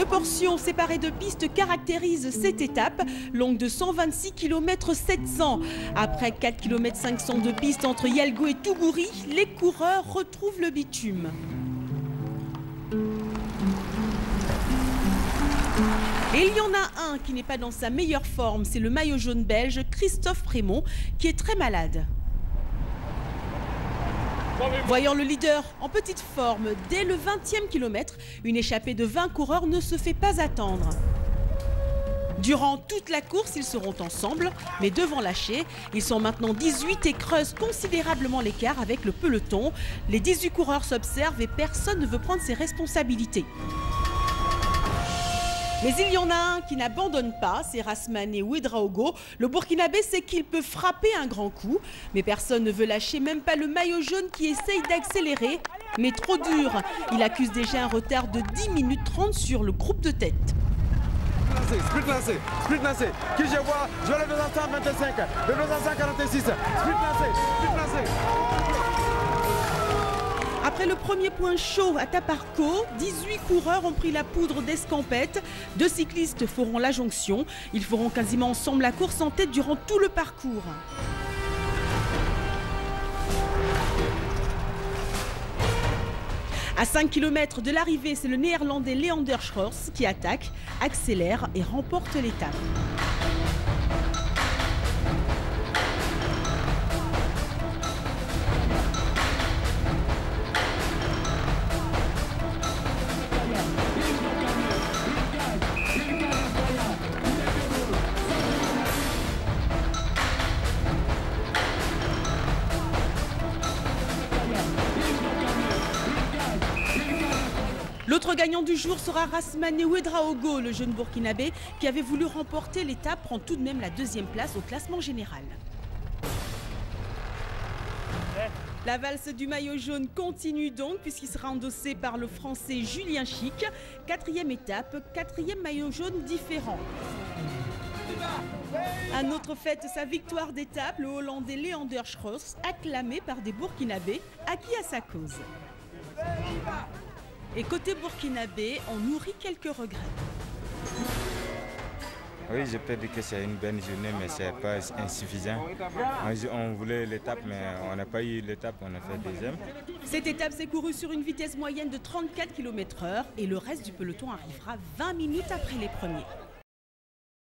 portions séparées de pistes caractérisent cette étape, longue de 126 km 700. Après 4 km 500 de piste entre Yalgo et Tougouri, les coureurs retrouvent le bitume. Et il y en a un qui n'est pas dans sa meilleure forme, c'est le maillot jaune belge Christophe Prémont qui est très malade. Voyant le leader en petite forme, dès le 20e kilomètre, une échappée de 20 coureurs ne se fait pas attendre. Durant toute la course, ils seront ensemble, mais devant lâcher, ils sont maintenant 18 et creusent considérablement l'écart avec le peloton. Les 18 coureurs s'observent et personne ne veut prendre ses responsabilités. Mais il y en a un qui n'abandonne pas, c'est Rasmane Ouedraogo. Le Burkinabé sait qu'il peut frapper un grand coup, mais personne ne veut lâcher, même pas le maillot jaune qui essaye d'accélérer. Mais trop dur, il accuse déjà un retard de 10 minutes 30 sur le groupe de tête. Sprint lancé, qui je vois le 225, le 246, sprint lancé. Après le premier point chaud à Taparco, 18 coureurs ont pris la poudre d'escampette. 2 cyclistes feront la jonction. Ils feront quasiment ensemble la course en tête durant tout le parcours. À 5 km de l'arrivée, c'est le néerlandais Leander Schroers qui attaque, accélère et remporte l'étape. L'autre gagnant du jour sera Rasmane Ouedraogo, le jeune burkinabé qui avait voulu remporter l'étape, prend tout de même la 2e place au classement général. La valse du maillot jaune continue donc puisqu'il sera endossé par le français Julien Chic. 4e étape, 4e maillot jaune différent. Un autre fête sa victoire d'étape, le hollandais Leander Schroers, acclamé par des burkinabés acquis à sa cause. Et côté burkinabé, on nourrit quelques regrets. Oui, je peux dire que c'est une bonne journée, mais ce n'est pas insuffisant. On voulait l'étape, mais on n'a pas eu l'étape, on a fait 2e. Cette étape s'est courue sur une vitesse moyenne de 34 km/h et le reste du peloton arrivera 20 minutes après les premiers.